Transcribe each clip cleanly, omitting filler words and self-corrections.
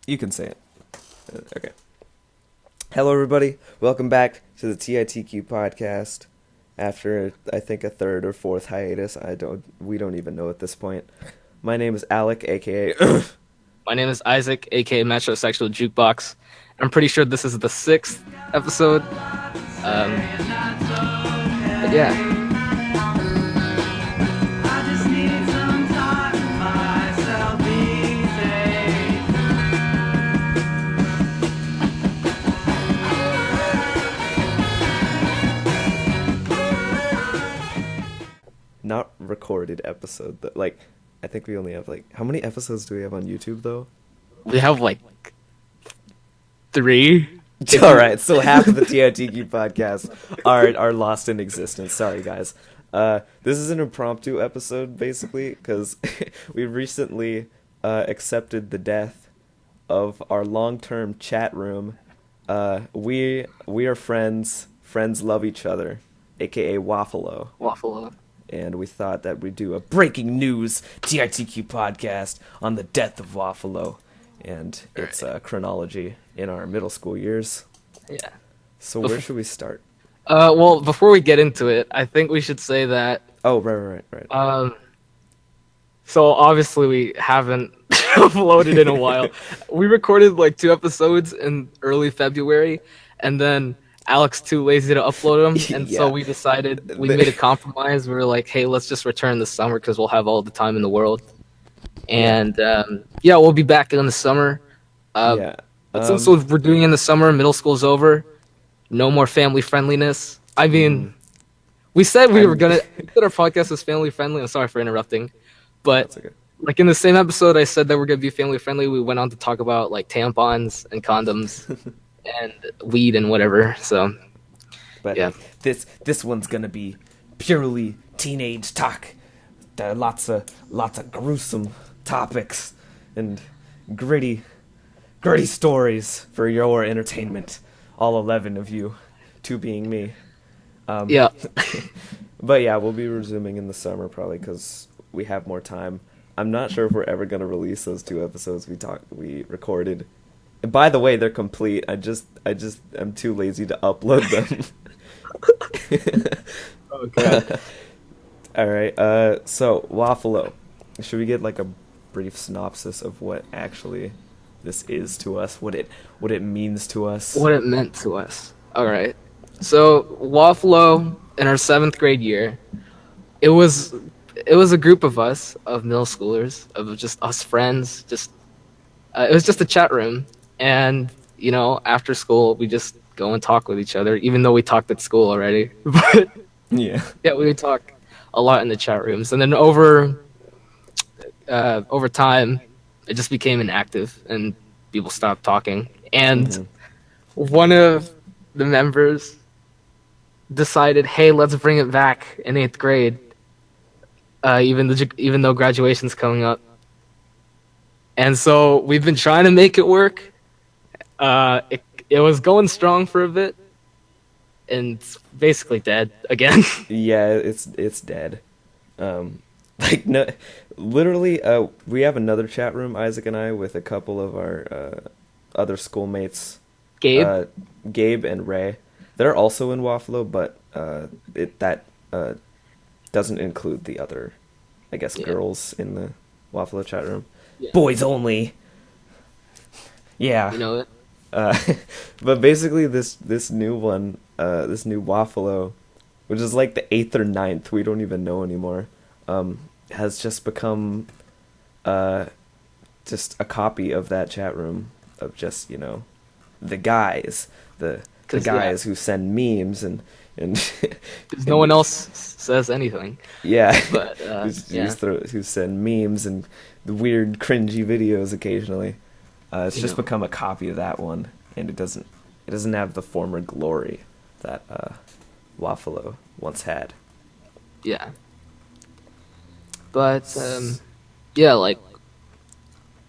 You can say it. Okay. Hello, everybody. Welcome back to the TITQ podcast. After I think a third or fourth hiatus, we don't even know at this point. My name is Alec, aka. My name is Isaac, aka Metrosexual Jukebox. I'm pretty sure this is the 6th episode. But yeah. Not recorded episode. Like, I think we only have how many episodes do we have on YouTube though? We have 3. All right, so half of the TITQ podcast are lost in existence. Sorry, guys. This is an impromptu episode, basically, because we recently accepted the death of our long-term chat room. We are friends. Friends love each other, aka Waffle-O. Waffle-O. And we thought that we'd do a breaking news TITQ podcast on the death of Waffle-O and its chronology in our middle school years. Yeah. So where should we start? Well, before we get into it, I think we should say that... Oh, right. So obviously we haven't uploaded in a while. We recorded 2 episodes in early February, and then Alex too lazy to upload them, and so we decided, we made a compromise. We were like, hey, let's just return this summer because we'll have all the time in the world. And we'll be back in the summer. But since we're doing in the summer, middle school's over, no more family friendliness. I mean, we said we said our podcast was family friendly. I'm sorry for interrupting, but okay. In the same episode, I said that we're gonna be family friendly. We went on to talk about tampons and condoms and weed and whatever. So, but yeah, this one's gonna be purely teenage talk. There are lots of gruesome topics and gritty stories for your entertainment. All 11 of you, 2 being me. Yeah. But yeah, we'll be resuming in the summer probably because we have more time. I'm not sure if we're ever gonna release those 2 episodes we recorded. And by the way, they're complete. I'm too lazy to upload them. Okay. All right. So Waffle-O. Should we get a brief synopsis of what actually this is to us? What it means to us? What it meant to us. All right. So Waffle-O in our 7th grade year, it was a group of us, of middle schoolers, of just us friends. It was just a chat room, and after school we just go and talk with each other, even though we talked at school already. But yeah, we would talk a lot in the chat rooms, and then over time, it just became inactive, and people stopped talking. And one of the members decided, hey, let's bring it back in 8th grade, even though graduation's coming up. And so we've been trying to make it work. It was going strong for a bit, and it's basically dead again. Yeah, it's dead. No, literally, we have another chat room, Isaac and I, with a couple of our other schoolmates, Gabe and Ray. They're also in Waffle-O, but that doesn't include the other, I guess, girls in the Waffle-O chat room. Yeah. Boys only. Yeah. You know it. But basically, this new one, this new Waffle-O, which is the 8th or 9th, we don't even know anymore, has just become just a copy of that chat room of just the guys, the guys who send memes and because no one else says anything. Yeah, but who send memes and the weird cringy videos occasionally. It's just become a copy of that one, and it doesn't have the former glory that Waffle-O once had. Yeah. But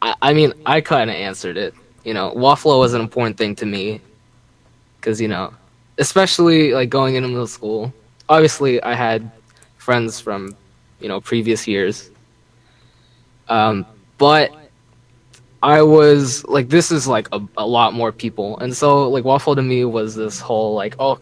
I mean, I kind of answered it. Waffle-O was an important thing to me, because especially going into middle school. Obviously, I had friends from previous years, but I was like, this is like a lot more people, and so like Waffle to me was this whole like, oh,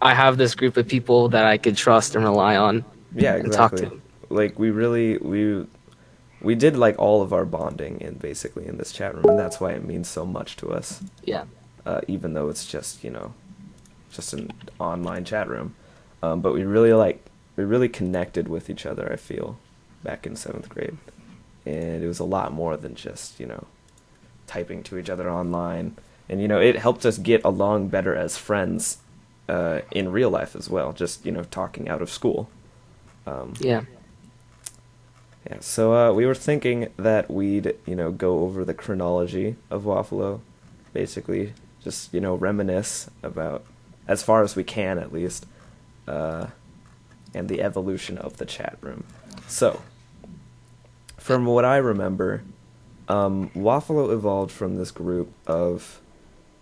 I have this group of people that I could trust and rely on, Yeah, and talk exactly. to. Like we did like all of our bonding in basically in this chat room, and that's why it means so much to us. Yeah. Even though it's just just an online chat room, but we really connected with each other. I feel back in 7th grade, and it was a lot more than just typing to each other online, and it helped us get along better as friends in real life as well. Just talking out of school. Yeah. Yeah, so we were thinking that we'd, go over the chronology of Waffle-O, basically, just, reminisce about, as far as we can at least, and the evolution of the chat room. So, from what I remember, Waffle-O evolved from this group of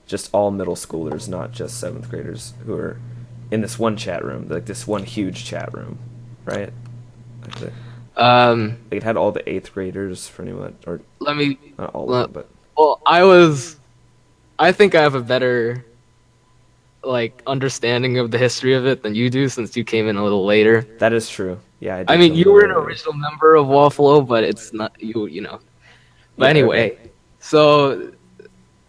just all middle schoolers, not just 7th graders, who are in this one chat room, like this one huge chat room, right? It had all the 8th graders pretty much, or not all of them, but well, I think I have a better like understanding of the history of it than you do, since you came in a little later. that is true. Yeah, I did I mean, come you in were an later. original member of Waffle-O, but it's not you. But Yeah, anyway, okay. so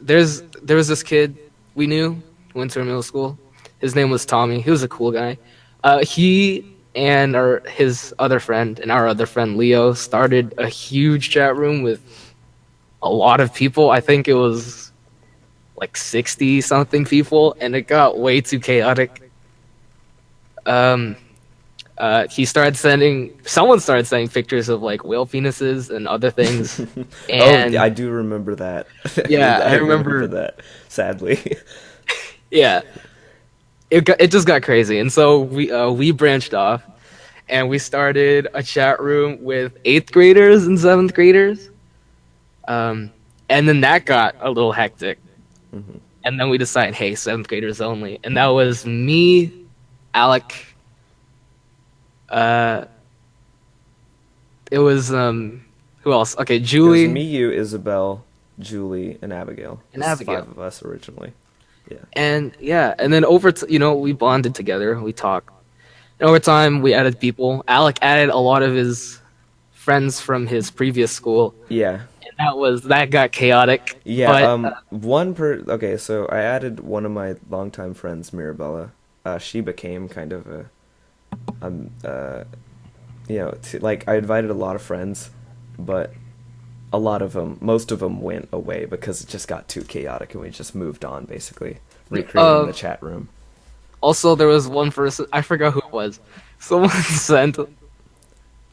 there was this kid we knew, went to our middle school. His name was Tommy. He was a cool guy. He and his other friend and our other friend Leo started a huge chat room with a lot of people. I think it was like 60 something people, and it got way too chaotic. Someone started sending pictures of like whale penises and other things. And I do remember that. yeah, I I remember remember. that, sadly. Yeah, it just got crazy, and so we branched off, and we started a chat room with 8th graders and 7th graders. And then that got a little hectic. Hmm. And then we decided, hey, 7th graders only. And that was me, Alec. Uh, it was who else? Okay, It was Julie me, you, Isabel, Julie, and Abigail. and This is Abigail. 5 of us originally. Yeah. And yeah, and then we bonded together. We talked. And over time, we added people. Alec added a lot of his friends from his previous school, Yeah. and that got chaotic. Yeah, But okay, so I added one of my longtime friends, Mirabella. She became kind of um, uh, like, I invited a lot of friends, but most of them went away because it just got too chaotic and we just moved on, basically, recreating the chat room. Also, there was one person, I forgot who it was. Someone sent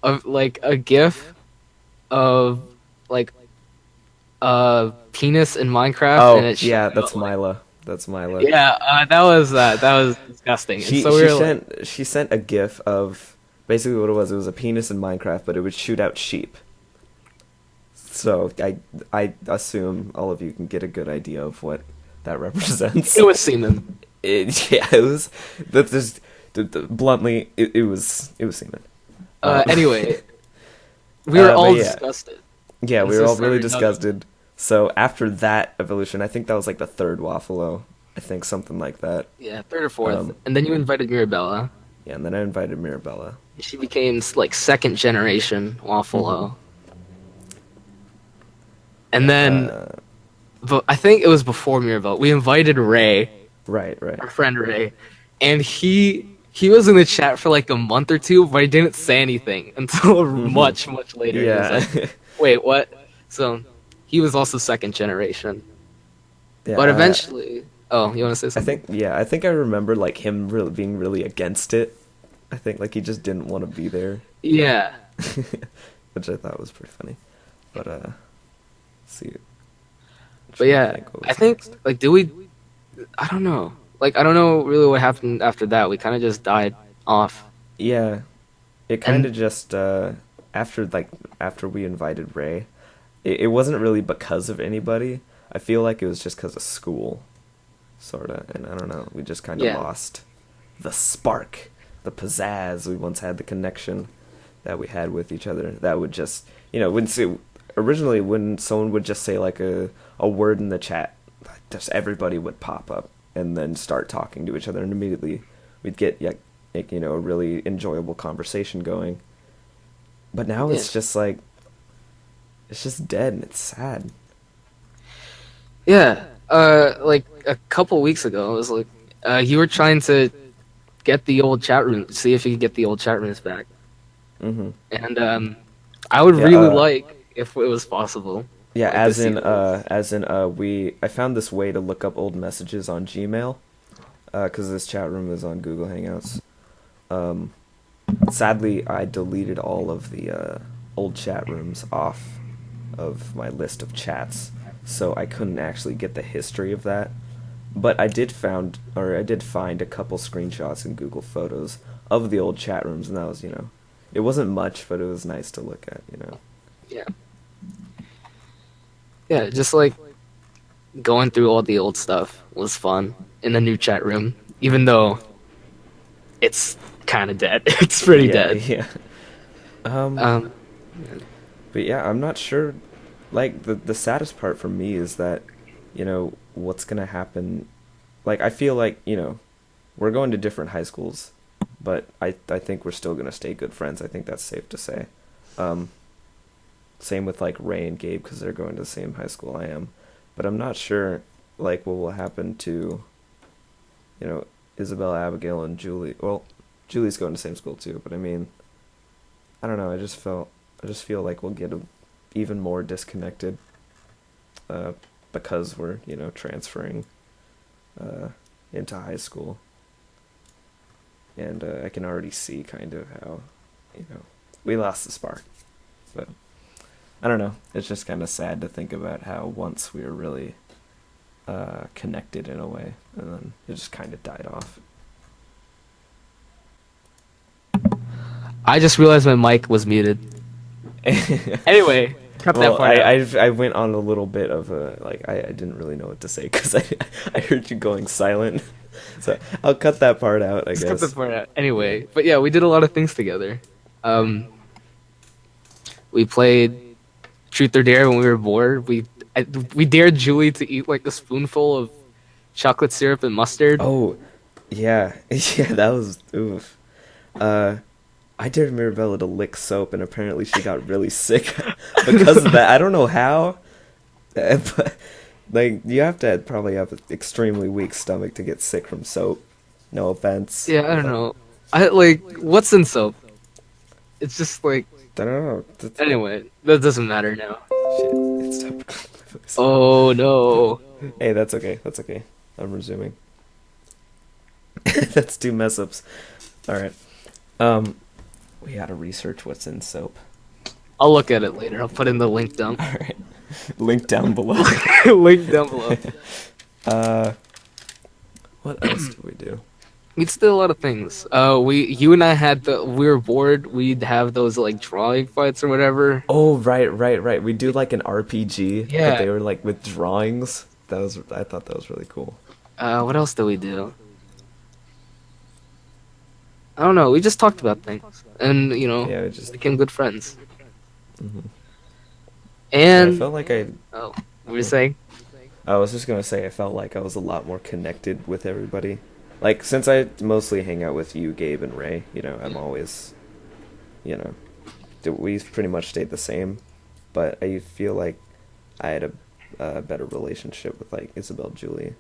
a GIF of like a penis in Minecraft, Oh, and it yeah, showed, that's Mila. That's Mila. yeah, that was disgusting. And She so she sent a GIF of basically what it was. It was a penis in Minecraft, but it would shoot out sheep. So I assume all of you can get a good idea of what that represents. it was semen. It was. That's just bluntly. It was semen. Anyway, we were all but yeah. disgusted. Yeah, And we so were all really started another- disgusted. So after that evolution, I think that was like the 3rd Waffle-O. I think something like that. Yeah, 3rd or 4th, Um, and then you invited Mirabella. Yeah, and then I invited Mirabella. She became like 2nd generation Waffle-O. And then, but I think it was before Mirabella. We invited Ray, Right. our friend Ray, and he was in the chat for like a month or two, but he didn't say anything until much later. Yeah. He was like, wait, what? So he was also 2nd generation. Yeah, But eventually, oh, you want to say something? I think I remember like him really being really against it. I think like he just didn't want to be there, Yeah. which I thought was pretty funny. But let's see. But yeah, I think like I don't know. Like I don't know really what happened after that. We kind of just died off. Yeah, it kind of just after we invited Ray, it wasn't really because of anybody. I feel like it was just because of school, sorta. And I don't know, we just kind of lost the spark, the pizzazz we once had, the connection that we had with each other. That would just, wouldn't see. originally when someone would just say like a word in the chat, just everybody would pop up and then start talking to each other, and immediately we'd get like a really enjoyable conversation going. But now it's just like, it's just dead, and it's sad. Yeah, like a couple weeks ago, it was like you were trying to get the old chat room, see if you could get the old chat rooms back. Mm-hmm. And I would really like if it was possible. Yeah, I found this way to look up old messages on Gmail, because this chat room is on Google Hangouts. Sadly, I deleted all of the old chat rooms off of my list of chats, so I couldn't actually get the history of that. But I did find a couple screenshots in Google Photos of the old chat rooms, and that was, it wasn't much, but it was nice to look at, Yeah. Yeah, just like going through all the old stuff was fun in the new chat room, even though it's kind of dead. It's pretty dead. Yeah. But yeah, I'm not sure. Like, the saddest part for me is that, what's gonna happen. Like, I feel like, we're going to different high schools, but I think we're still gonna stay good friends. I think that's safe to say. Same with, like, Ray and Gabe, because they're going to the same high school I am. But I'm not sure, like, what will happen to, Isabel, Abigail, and Julie. Well, Julie's going to the same school, too, but I mean, I don't know, I just feel like we'll get even more disconnected, because we're, transferring, into high school. And, I can already see kind of how, we lost the spark. But I don't know. It's just kind of sad to think about how once we were really connected in a way, and then it just kind of died off. I just realized my mic was muted. Anyway, cut that part out. I went on a little bit of I didn't really know what to say because I heard you going silent. So I'll cut that part out, I guess. Cut that part out. Anyway, but yeah, we did a lot of things together. We played Truth or Dare when we were bored. We dared Julie to eat like a spoonful of chocolate syrup and mustard. Oh, yeah. Yeah, that was oof. I dared Mirabella to lick soap, and apparently she got really sick because of that. I don't know how, but like you have to probably have an extremely weak stomach to get sick from soap. No offense. Yeah, I don't know. I like what's in soap. It's just like I don't know. Anyway, that doesn't matter now. Shit, it's time. Oh no. Hey, that's okay. That's okay. I'm resuming. That's 2 mess ups. All right. We gotta research what's in soap. I'll look at it later. I'll put in the link down. All right. Link down below. Link down below. What else did we do? We did a lot of things. You and I we were bored. We'd have those like drawing fights or whatever. Oh, right. We do like an RPG. Yeah. But they were like with drawings. I thought that was really cool. What else did we do? I don't know. We just talked about things, and we just became good friends. Mm-hmm. And I felt like Oh, what were you saying? I was just gonna say I felt like I was a lot more connected with everybody. Like since I mostly hang out with you, Gabe, and Ray, I'm always, we pretty much stayed the same. But I feel like I had a better relationship with like Isabel, Julie,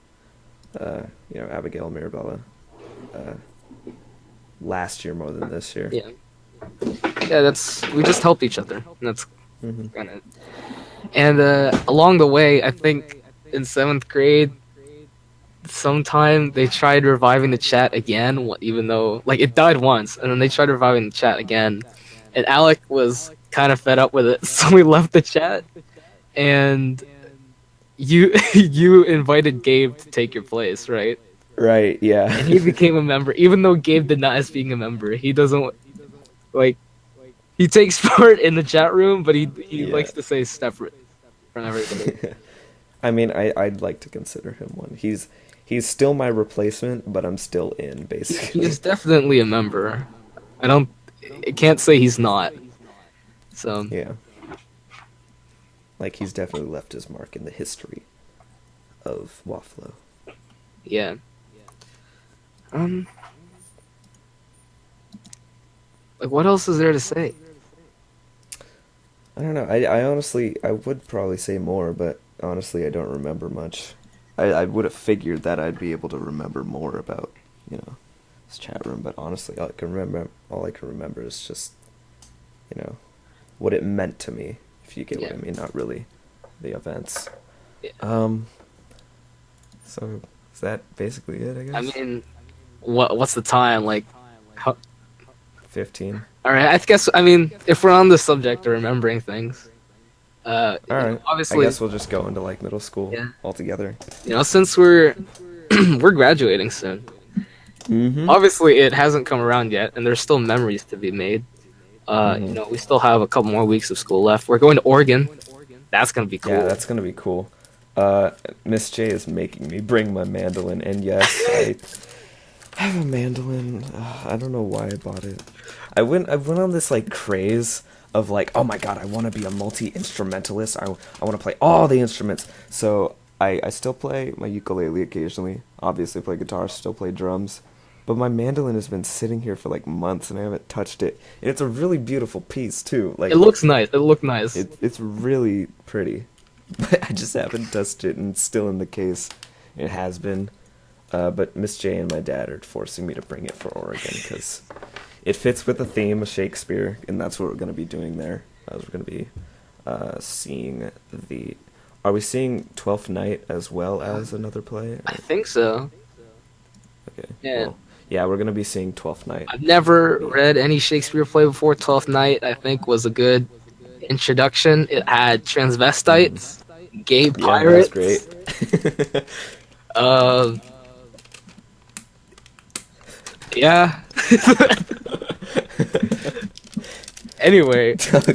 Abigail, Mirabella. Last year more than this year. Yeah, we just helped each other. And that's kind of. And along the way, I think in 7th grade, sometime they tried reviving the chat again, even though like it died once, and then they tried reviving the chat again, and Alec was kind of fed up with it, so we left the chat, and you invited Gabe to take your place, right? Right, yeah. And he became a member, even though Gabe denies being a member. He doesn't, like, he takes part in the chat room, but he likes to stay separate from everybody. I mean, I'd like to consider him one. He's still my replacement, but I'm still in, basically. He's definitely a member. I can't say he's not. So. Yeah. Like, he's definitely left his mark in the history of Waffle-O. Yeah. Like, what else is there to say? I don't know. I honestly, I would probably say more, but honestly, I don't remember much. I would have figured that I'd be able to remember more about, this chat room, but honestly, all I can remember is just, what it meant to me, if you get what I mean, not really the events. Yeah. So is that basically it, I guess? I mean, what's the time? Like, 15. All right, I guess. I mean, if we're on the subject of remembering things, all right. Obviously, I guess we'll just go into like middle school altogether. Since we're we're graduating soon, obviously it hasn't come around yet, and there's still memories to be made. We still have a couple more weeks of school left. We're going to Oregon. That's gonna be cool. Yeah, that's gonna be cool. Miss J is making me bring my mandolin, and yes, I have a mandolin. I don't know why I bought it. I went on this like craze of like, oh my god, I want to be a multi-instrumentalist. I want to play all the instruments. So I still play my ukulele occasionally. Obviously play guitar, still play drums. But my mandolin has been sitting here for like months and I haven't touched it. And it's a really beautiful piece too. Like, it looks nice. It looked nice. It's really pretty. But I just haven't touched it and it's still in the case. It has been. But Miss J and my dad are forcing me to bring it for Oregon because it fits with the theme of Shakespeare, and that's what we're going to be doing there. We're going to be seeing the... Are we seeing Twelfth Night as well as another play? I think so. Okay. Yeah. Well, yeah, we're going to be seeing Twelfth Night. I've never read any Shakespeare play before. Twelfth Night, I think, was a good introduction. It had transvestites, gay pirates. Yeah, that's great. Yeah. Anyway. Oh, God.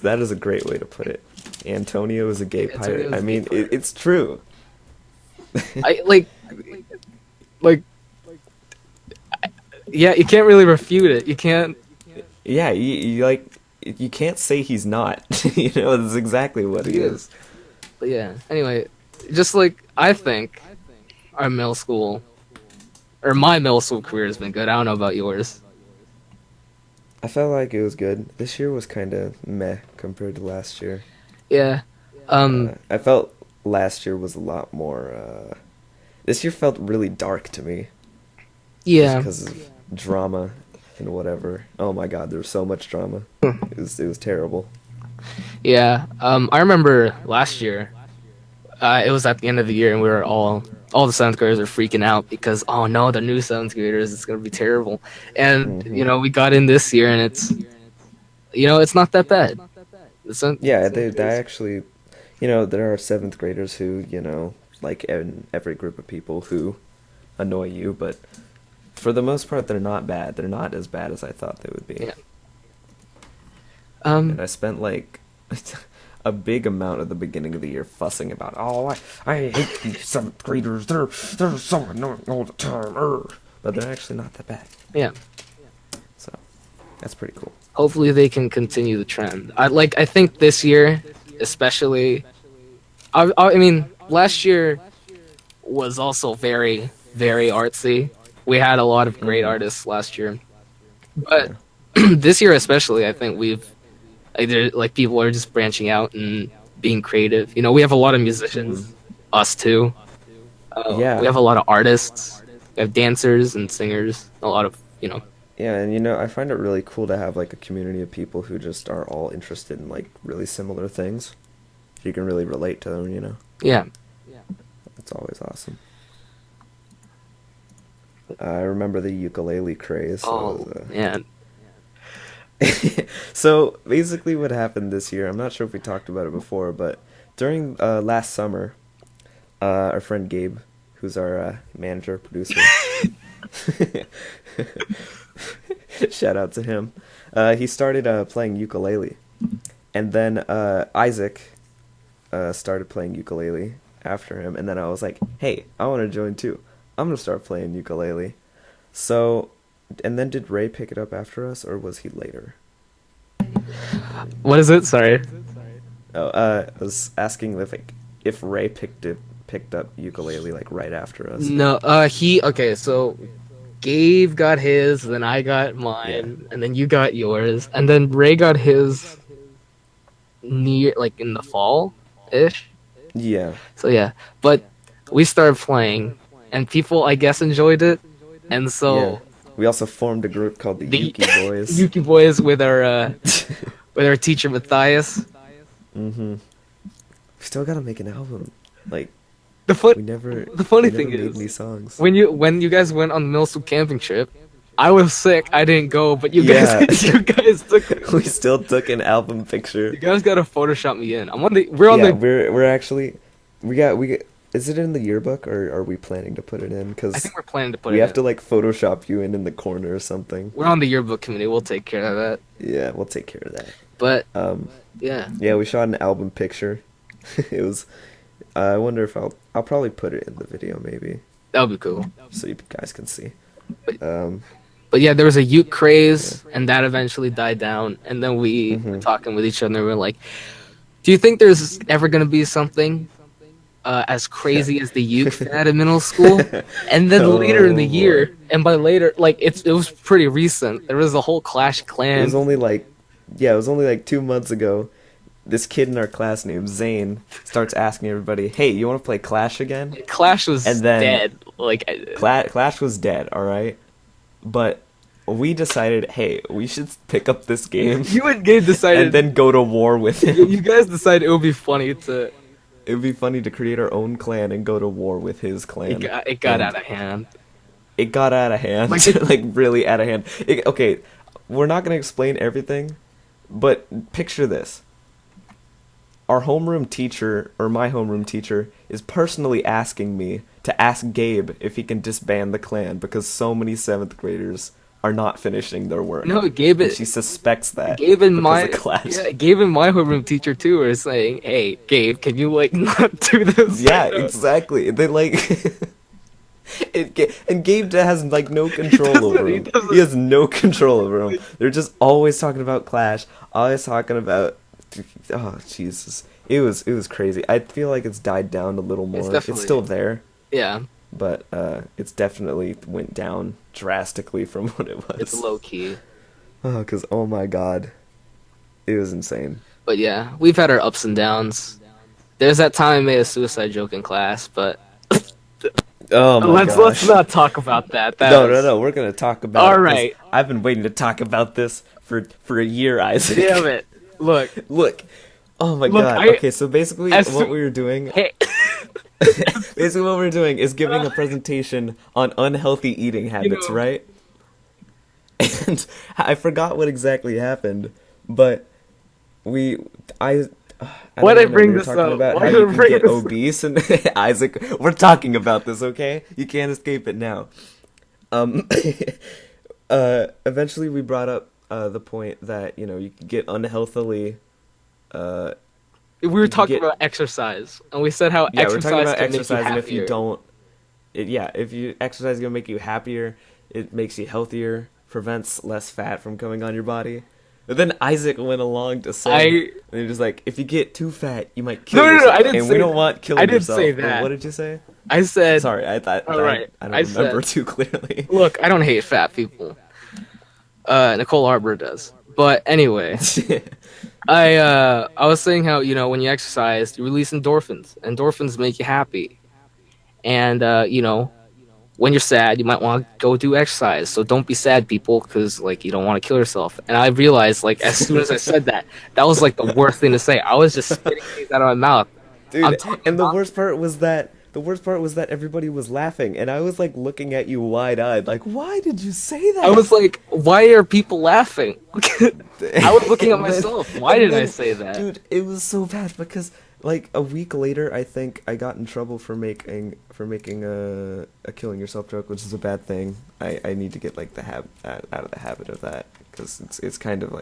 That is a great way to put it. Antonio is a gay pirate. I mean, it's true. Yeah, you can't really refute it. You can't. Yeah, you can't say he's not. That's exactly what he is. But yeah. Anyway, just like I think our middle school, or my middle school career has been good. I don't know about yours. I felt like it was good. This year was kind of meh compared to last year. Yeah. I felt last year was a lot more... This year felt really dark to me. Yeah. Because of drama and whatever. Oh my god, there was so much drama. It was terrible. Yeah. I remember last year, it was at the end of the year, and we were all the 7th graders are freaking out because, oh no, the new 7th graders, it's going to be terrible. And, we got in this year, and it's not that bad. Yeah, they actually, there are 7th graders who, like in every group of people who annoy you, but for the most part, they're not bad. They're not as bad as I thought they would be. Yeah. And I spent like a big amount at the beginning of the year fussing about, I hate these 7th graders. They're so annoying all the time. But they're actually not that bad. Yeah. So that's pretty cool. Hopefully they can continue the trend. I think this year, especially, I mean, last year was also very, very artsy. We had a lot of great artists last year. But this year especially, I think people are just branching out and being creative. We have a lot of musicians, us too. We have a lot of artists. We have dancers and singers. A lot of, Yeah, and I find it really cool to have like a community of people who just are all interested in like really similar things. You can really relate to them, Yeah. It's always awesome. I remember the ukulele craze. Man. So basically what happened this year, I'm not sure if we talked about it before, but during last summer, our friend Gabe, who's our manager, producer, shout out to him, he started playing ukulele. And then Isaac started playing ukulele after him, and then I was like, hey, I want to join too. I'm going to start playing ukulele. So, and then did Ray pick it up after us, or was he later? What is it? Sorry. I was asking if Ray picked up ukulele like right after us. No, okay, so Gabe got his, then I got mine, and then you got yours, and then Ray got his near like in the fall ish. Yeah. So yeah, but we started playing, and people I guess enjoyed it, and so we also formed a group called the Yuki Boys. Yuki Boys with our teacher Matthias. Mm-hmm. We still gotta make an album. Like the funny thing made is any songs. when you guys went on the middle school camping trip, I was sick. I didn't go, but you guys took. We still took an album picture. You guys gotta Photoshop me in. We're actually we got. Is it in the yearbook, or are we planning to put it in? Because I think we're planning to put it in. We have to like Photoshop you in the corner or something. We're on the yearbook committee. We'll take care of that. Yeah, we'll take care of that. But yeah, we shot an album picture. It was. I wonder if I'll probably put it in the video maybe. That would be cool. So you guys can see. But yeah, there was a uke craze, and that eventually died down. And then we were talking with each other, and we were like, "Do you think there's ever gonna be something as crazy as the uke fad in middle school?" And then later in the year, and by later, like it was pretty recent. There was a whole Clash Clan. It was only like 2 months ago. This kid in our class named Zane starts asking everybody, "Hey, you want to play Clash again?" Clash was dead. Like Clash was dead. All right, but we decided, hey, we should pick up this game. You and Gabe decided, and then go to war with him. You guys decided it would be funny to. It would be funny to create our own clan and go to war with his clan. It got out of hand. It got out of hand, like really out of hand. Okay, we're not gonna explain everything, but picture this. Our homeroom teacher, or my homeroom teacher, is personally asking me to ask Gabe if he can disband the clan because so many 7th graders are not finishing their work. No, Gabe. And she suspects that. Gabe and my homeroom teacher too are saying, "Hey, Gabe, can you like not do this?" Yeah, exactly. They like. And Gabe has like no control over him. He has no control over him. They're just always talking about Clash, always talking about. Oh Jesus! It was crazy. I feel like it's died down a little more. It's still there. Yeah. But it's definitely went down drastically from what it was. It's low key. Oh, because oh my god, it was insane. But yeah, we've had our ups and downs. There's that time I made a suicide joke in class, but oh my gosh. Let's not talk about that. No. We're gonna talk about. All right. I've been waiting to talk about this for a year, Isaac. Damn it. Look. Oh my god. Okay, so basically what we were doing... Hey. Basically what we were doing is giving a presentation on unhealthy eating habits, right? And I forgot what exactly happened, but why did I bring this up? About how you can get obese, and Isaac, we're talking about this, okay? You can't escape it now. Eventually we brought up the point that, you could get unhealthily... we were talking about exercise, and we said how exercise can make you happier. And if you don't... if you exercise is going to make you happier, it makes you healthier, prevents less fat from coming on your body. But then Isaac went along to say, and he was like, if you get too fat, you might kill yourself. No, I didn't say that. And we don't want killing yourself. I didn't say that. What did you say? I said... Sorry, I don't remember too clearly. Look, I don't hate fat people. Nicole Arbor does. But anyway, I was saying how, when you exercise, you release endorphins. Endorphins make you happy. And, when you're sad, you might want to go do exercise. So don't be sad, people, because, you don't want to kill yourself. And I realized, as soon as I said that, that was, the worst thing to say. I was just spitting things out of my mouth. Dude, and the worst part was that everybody was laughing, and I was looking at you wide-eyed, why did you say that? I was like, why are people laughing? I was looking at myself. Why did I say that? Dude, it was so bad because a week later, I think I got in trouble for making a killing yourself joke, which is a bad thing. I need to get out of the habit of that because it's kind of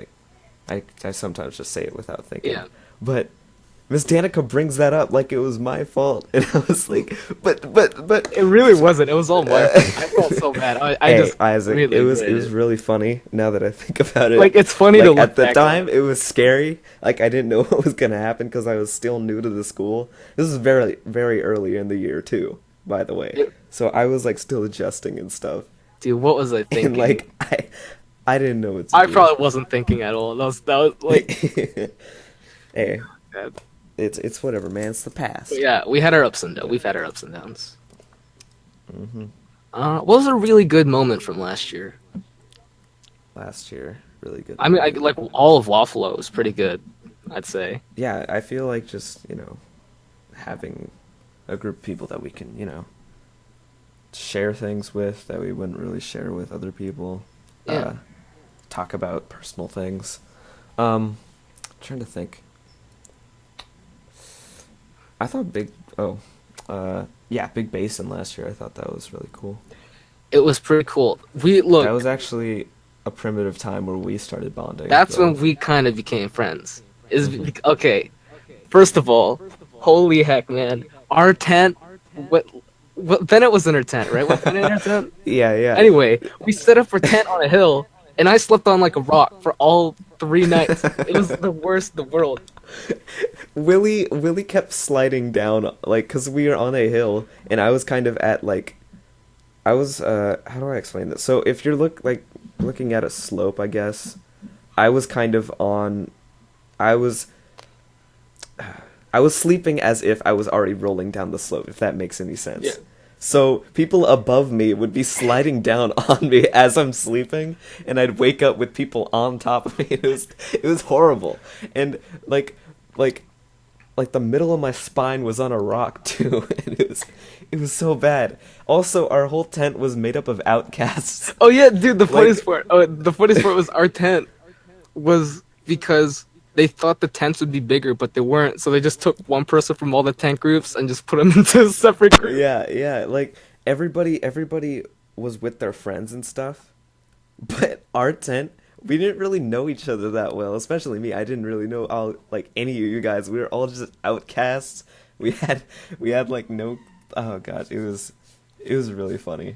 I sometimes just say it without thinking. Yeah. But Miss Danica brings that up like it was my fault, and I was like, but it really wasn't. It was all my fault. I felt so bad. I hey, just Isaac, really it was really funny. Now that I think about it, like it's funny like, to look at the back time, on. it was scary. Like I didn't know what was gonna happen because I was still new to the school. This is very very early in the year too, by the way. So I was like still adjusting and stuff. Dude, what was I thinking? And like I didn't know what to I do. probably wasn't thinking at all. That was like, hey, yeah. it's whatever, man. It's the past. But yeah, we had our ups and downs. We've had our ups and downs. What was a really good moment from last year? Last year, really good. I mean, like all of Waffle-O was pretty good, I'd say. Yeah, I feel like just having a group of people that we can share things with that we wouldn't really share with other people. Yeah. Talk about personal things. Trying to think. I thought Big Basin last year. I thought that was really cool. It was pretty cool. That was actually a primitive time where we started bonding. That's when we kind of became friends. Okay. First of all, holy heck, man! Our tent. What Bennett was in her tent, right? Was Bennett in her tent? Yeah. Anyway, we set up our tent on a hill, and I slept on like a rock for all 3 nights. It was the worst in the world. Willie kept sliding down, like, because we were on a hill, and I was kind of at, like, how do I explain this? So if you're looking at a slope, I guess, I was kind of I was sleeping as if I was already rolling down the slope, if that makes any sense. Yeah. So people above me would be sliding down on me as I'm sleeping, and I'd wake up with people on top of me. It was horrible, and like the middle of my spine was on a rock too, and it was so bad. Also, our whole tent was made up of outcasts. Oh yeah, dude. The funniest part was our tent was because they thought the tents would be bigger, but they weren't. So they just took one person from all the tent groups and just put them into a separate group. Yeah. Like everybody was with their friends and stuff, but our tent, we didn't really know each other that well. Especially me. I didn't really know any of you guys. We were all just outcasts. We had like no. Oh god, it was really funny.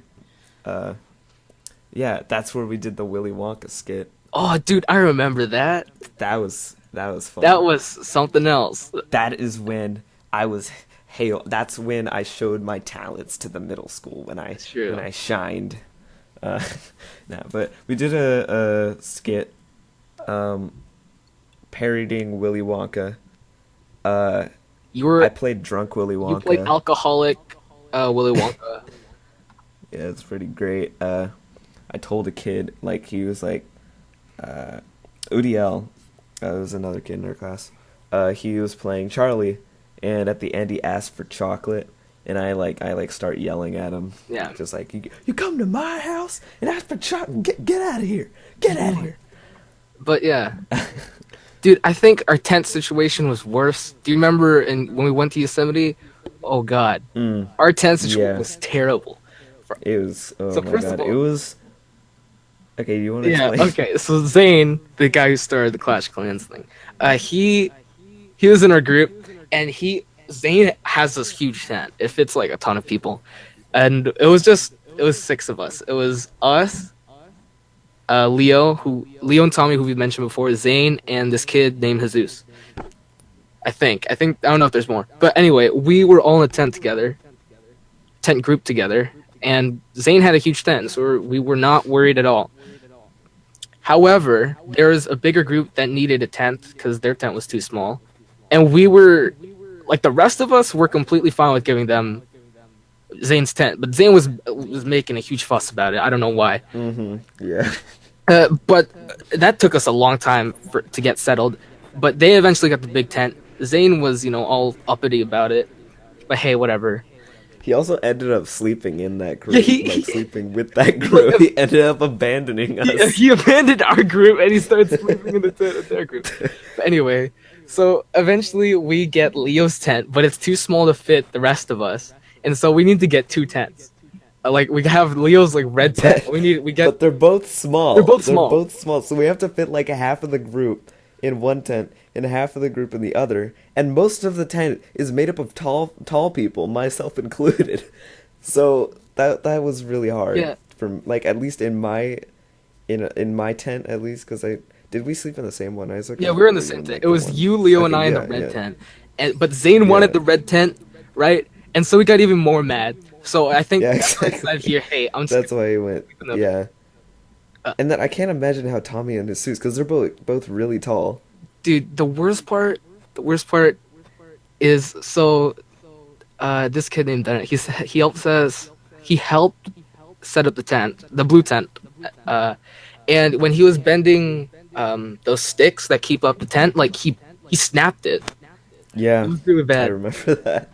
Yeah, that's where we did the Willy Wonka skit. Oh, dude, I remember that. That was fun. That was something else. That is when that's when I showed my talents to the middle school, when I shined. But we did a skit parodying Willy Wonka. I played drunk Willy Wonka. You played alcoholic Willy Wonka. Yeah, it's pretty great. I told a kid, like, he was like, Udiel, was another kid in our class. He was playing Charlie, and at the end he asked for chocolate, and I start yelling at him. Yeah. Just like, you come to my house and ask for chocolate? Get out of here! Get out of here! But yeah. Dude, I think our tent situation was worse. Do you remember when we went to Yosemite? Oh god. Our tent situation was terrible. It was, oh my god, it was... Okay, you want to explain? Yeah, okay, so Zane, the guy who started the Clash Clans thing, he was in our group, and Zane has this huge tent. It fits like a ton of people. And it was 6 of us. It was us, Leo and Tommy, who we mentioned before, Zane, and this kid named Jesus. I don't know if there's more. But anyway, we were all in a tent group together, and Zane had a huge tent, so we were not worried at all. However, there was a bigger group that needed a tent because their tent was too small. And we were, like, the rest of us were completely fine with giving them Zane's tent. But Zane was making a huge fuss about it. I don't know why. Mm-hmm. Yeah. But that took us a long time to get settled. But they eventually got the big tent. Zane was, all uppity about it. But hey, whatever. He also ended up sleeping in that group, sleeping with that group. He ended up abandoning us. He abandoned our group, and he started sleeping in the tent with their group. But anyway, so eventually we get Leo's tent, but it's too small to fit the rest of us, and so we need to get 2 tents. We have Leo's red tent. But they're both small. They're both small, so we have to fit half of the group in one tent and half of the group in the other, and most of the tent is made up of tall people, myself included. So that was really hard. Yeah. From like at least in my tent at least, because did we sleep in the same one, Isaac? Yeah, we were in the same tent. It was you, Leo, and I in the red tent. But Zane wanted the red tent, right? And so we got even more mad. So I think that's why I said here, hey, I'm just... That's why he went, yeah. And then I can't imagine how Tommy and Jesus, because they're both really tall. Dude, the worst part is, so this kid named Bennett, he helped set up the tent, the blue tent. And when he was bending those sticks that keep up the tent, like he snapped it. Yeah, it was really bad. I remember that.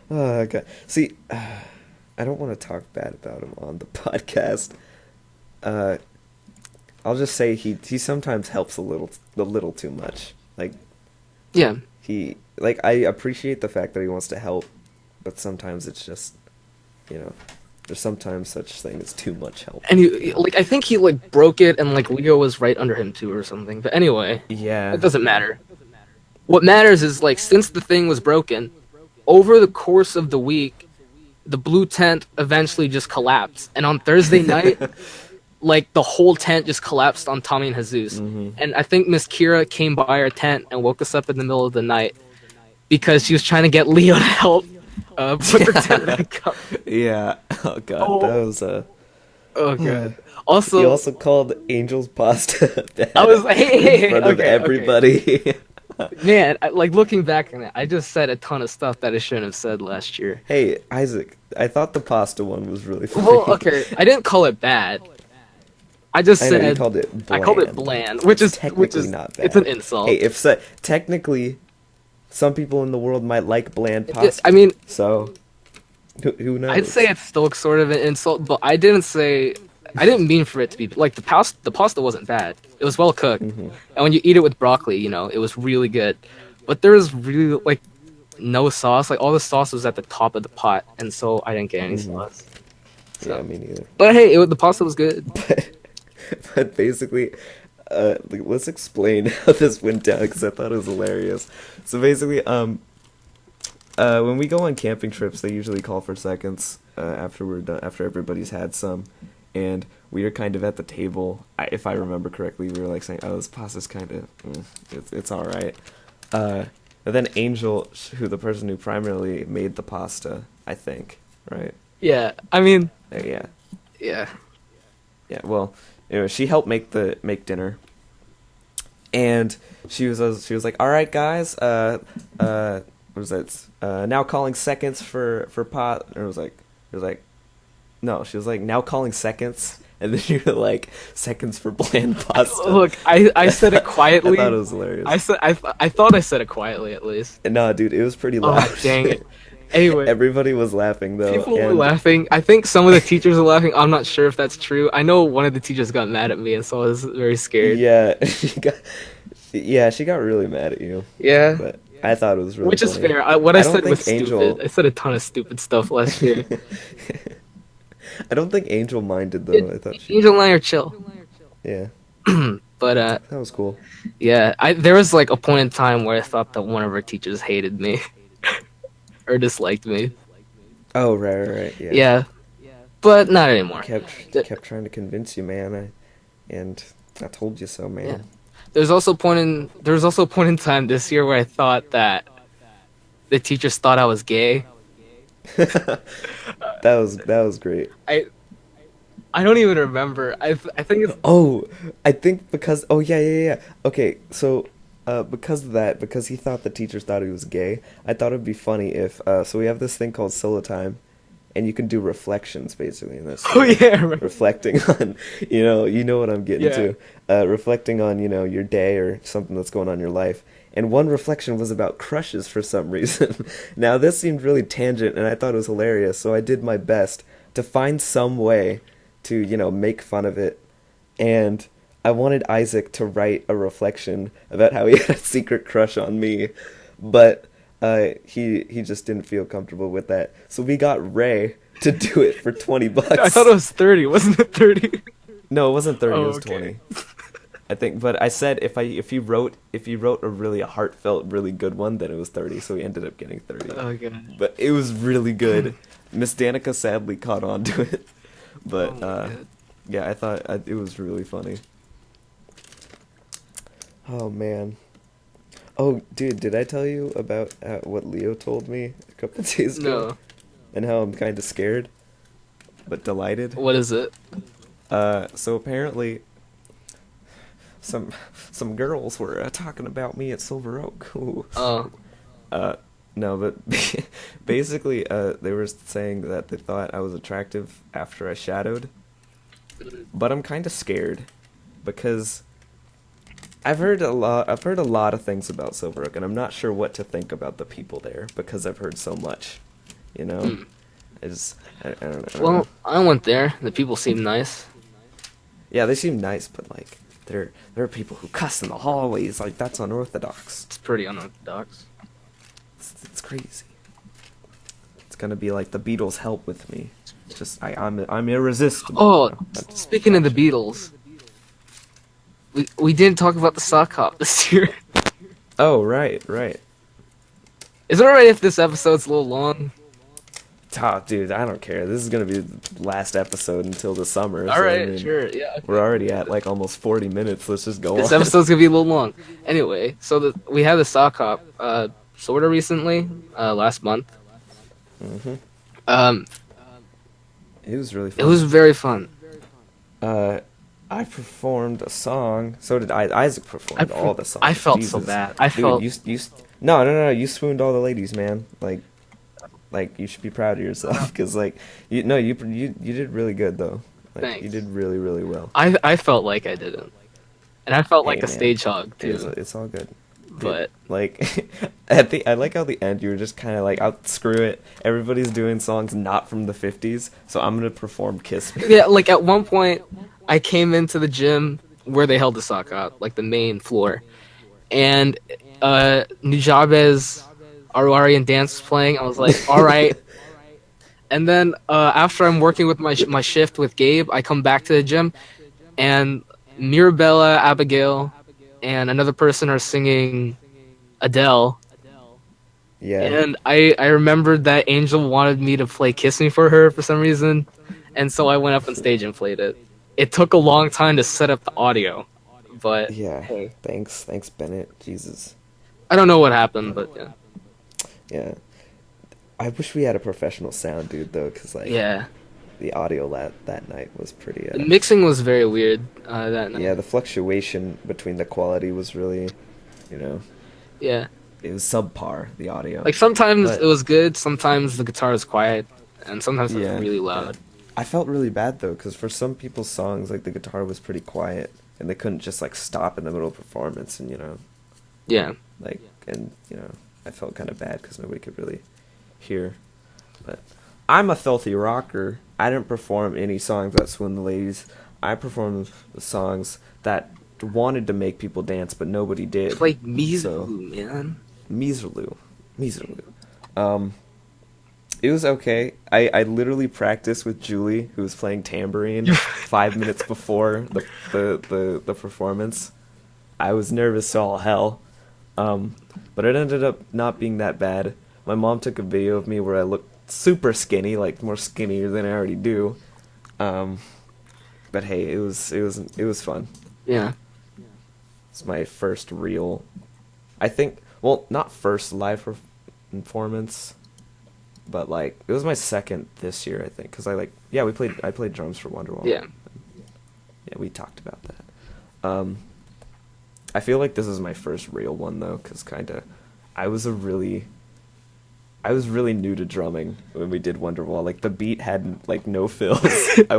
Oh god. See, I don't want to talk bad about him on the podcast. I'll just say he sometimes helps a little too much. Like, yeah, I appreciate the fact that he wants to help, but sometimes it's just, there's sometimes such thing as too much help. And I think he broke it, and Leo was right under him too or something. But anyway, yeah, it doesn't matter. What matters is since the thing was broken, over the course of the week, the blue tent eventually just collapsed, and on Thursday night, the whole tent just collapsed on Tommy and Jesus. Mm-hmm. And I think Miss Kira came by our tent and woke us up in the middle of the night because she was trying to get Leo to help put the tent back up. Yeah. Oh god, that was Oh god. Also, he also called Angel's pasta bad. I was like, hey, in front of everybody. Okay. Man, looking back on it, I just said a ton of stuff that I shouldn't have said last year. Hey, Isaac, I thought the pasta one was really funny. Well, okay, I didn't call it bad. I just said you called it bland. I called it bland, which is not bad. It's an insult. Hey, technically, some people in the world might like bland pasta. I mean, so who knows? I'd say it's still sort of an insult, but I didn't mean for it to be the pasta wasn't bad. It was well cooked, and when you eat it with broccoli, it was really good. But there was really no sauce. All the sauce was at the top of the pot, and so I didn't get any sauce. So. Yeah, me neither. But hey, the pasta was good. But basically, let's explain how this went down because I thought it was hilarious. So basically, when we go on camping trips, they usually call for seconds after we're done, after everybody's had some. And we were kind of at the table, if I remember correctly, we were saying, oh, this pasta's kind of, it's all right. And then Angel, the person who primarily made the pasta, I think, right? Yeah, I mean... Yeah. Yeah. Yeah, well, anyway, she helped make dinner. And she was like, all right, guys, what was that? Now calling seconds for pot. And it was like, no, she was like, now calling seconds, and then you're like, seconds for bland pasta. Look, I said it quietly. I thought it was hilarious. I thought I said it quietly at least. No, dude, it was pretty loud. Oh, dang it. Anyway. Everybody was laughing, though. People were laughing. I think some of the teachers were laughing. I'm not sure if that's true. I know one of the teachers got mad at me, and so I was very scared. Yeah, she got really mad at you. Yeah. But I thought it was really Which funny. is fair. What I said was stupid. I said a ton of stupid stuff last year. I don't think Angel minded though. I thought Angel and I are chill. Yeah. But that was cool. Yeah, there was a point in time where I thought that one of our teachers hated me or disliked me. Oh right, yeah. Yeah, but not anymore. Kept trying to convince you, man. And I told you so, man. Yeah. There was also a point in time this year where I thought that the teachers thought I was gay. that was great. I don't even remember. I think it's... Oh, I think because... Oh, yeah. Okay, so, because of that, because he thought the teachers thought he was gay, I thought it'd be funny if... so we have this thing called solo time, and you can do reflections, basically, in this. Oh, yeah. Right. Reflecting on, you know what I'm getting to. Reflecting on, your day or something that's going on in your life. And one reflection was about crushes for some reason. Now, this seemed really tangent, and I thought it was hilarious, so I did my best to find some way to, make fun of it. And I wanted Isaac to write a reflection about how he had a secret crush on me, but he just didn't feel comfortable with that. So we got Ray to do it for $20. I thought it was 30. Wasn't it 30? No, it wasn't 30. Oh, it was okay. 20. I think, but I said if you wrote a really heartfelt, really good one, then it was 30. So we ended up getting 30. Oh god. But it was really good. Miss Danica sadly caught on to it, but yeah, I thought it was really funny. Oh man. Oh dude, did I tell you about what Leo told me a couple of days ago? No. And how I'm kind of scared, but delighted. What is it? So apparently, some girls were talking about me at Silver Oak. Ooh. Oh. No, but basically, they were saying that they thought I was attractive after I shadowed. But I'm kind of scared because I've heard a lot of things about Silver Oak, and I'm not sure what to think about the people there because I've heard so much. You know, I don't know. Well, I went there. The people seem nice. Yeah, they seem nice, but like there are people who cuss in the hallways. Like that's unorthodox. It's pretty unorthodox. It's crazy. It's gonna be like the Beatles help with me. It's just I'm irresistible. Oh, you know? speaking of the Beatles, we didn't talk about the sock hop this year. Oh right. Is it alright if this episode's a little long? Dude, I don't care. This is gonna be the last episode until the summer. Alright, I mean, sure, yeah. Okay. We're already at like almost 40 minutes. Let's just go on. This episode's gonna be a little long. Anyway, so we had the sock hop sort of recently, last month. Mm-hmm. It was really fun. It was very fun. I performed a song. So did Isaac performed all the songs. I felt Jesus. so bad. No. You swooned all the ladies, man. Like you should be proud of yourself because like you did really good though. Like, Thanks. You did really really well. I felt like I didn't, and I felt like a stage hog too. It's all good. But like I like how the end you were just kind of like, screw it. Everybody's doing songs not from the 50s, so I'm gonna perform "Kiss Me." yeah, like at one point, I came into the gym where they held the sock hop, like the main floor, and Nujabes Aruarian Dance was playing. I was like, all right. And then after I'm working with my shift with Gabe, I come back to the gym, and Mirabella, Abigail, and another person are singing Adele. Yeah. And I remembered that Angel wanted me to play "Kiss Me" for her for some reason, and so I went up on stage and played it. It took a long time to set up the audio, but yeah. Hey. Thanks, Bennett. Jesus. I don't know what happened, but yeah. Yeah. I wish we had a professional sound dude though, because like the audio that night was pretty. The mixing was very weird that night. Yeah, the fluctuation between the quality was really, Yeah. It was subpar, the audio. Like sometimes it was good, sometimes the guitar was quiet, and sometimes it was really loud. Yeah. I felt really bad though, because for some people's songs, like the guitar was pretty quiet, and they couldn't just like stop in the middle of performance, and Yeah. like I felt kind of bad because nobody could really hear. But I'm a filthy rocker. I didn't perform any songs that swoon the ladies. I performed the songs that wanted to make people dance, but nobody did. It's like Meeserloo, man. Meeserloo. It was okay. I literally practiced with Julie, who was playing tambourine 5 minutes before the performance. I was nervous to all hell. But it ended up not being that bad. My mom took a video of me where I looked super skinny, like more skinnier than I already do. But hey, it was fun. Yeah. It's my first real, I think, well, not first live performance, but like it was my second this year, I think, because I played drums for Wonderwall. Yeah. Yeah, we talked about that. I feel like this is my first real one though, because I was really new to drumming when we did Wonderwall. Like the beat had like no fills. I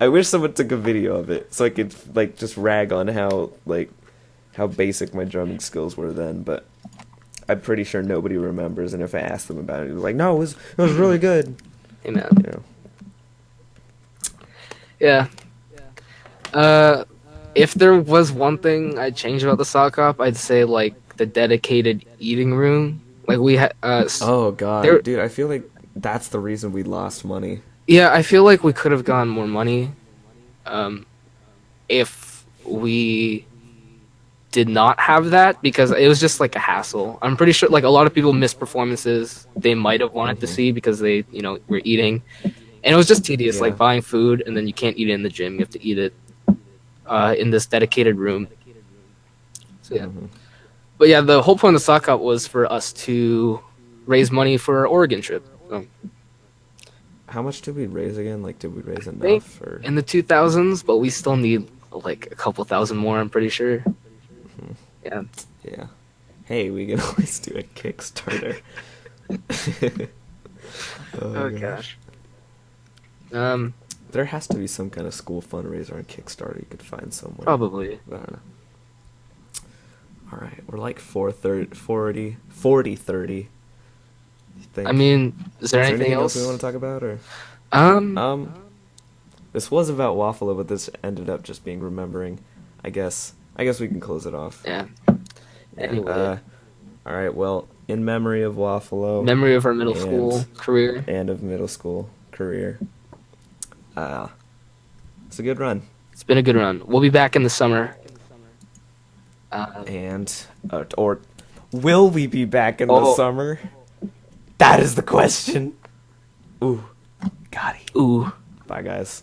wish someone took a video of it so I could like just rag on how basic my drumming skills were then, but I'm pretty sure nobody remembers, and if I ask them about it, they're like, no, it was really good. Hey man. Yeah. If there was one thing I'd change about the sock hop, I'd say like the dedicated eating room. Like we had. Oh god, dude! I feel like that's the reason we lost money. Yeah, I feel like we could have gotten more money, if we did not have that because it was just like a hassle. I'm pretty sure like a lot of people miss performances they might have wanted to see because they, were eating. And it was just tedious, like buying food and then you can't eat it in the gym. You have to eat it in this dedicated room. So yeah. But yeah, the whole point of the sock hop was for us to raise money for our Oregon trip. So. How much did we raise again? Like, did we raise enough? Or? In the 2000s, but we still need like a couple thousand more, I'm pretty sure. Yeah. Yeah. Hey, we can always do a Kickstarter. oh gosh. There has to be some kind of school fundraiser on Kickstarter you could find somewhere. Probably. I don't know. All right, we're like 40-30. I mean, is there anything else we want to talk about, or? This was about Waffle-O, but this ended up just being remembering. I guess we can close it off. Yeah. Anyway. All right. Well, in memory of Waffle-O, memory of our middle school career, and of middle school career. It's a good run. It's been a good run. We'll be back in the summer. Or will we be back in the summer? That is the question. Ooh. Got it. Ooh. Bye, guys.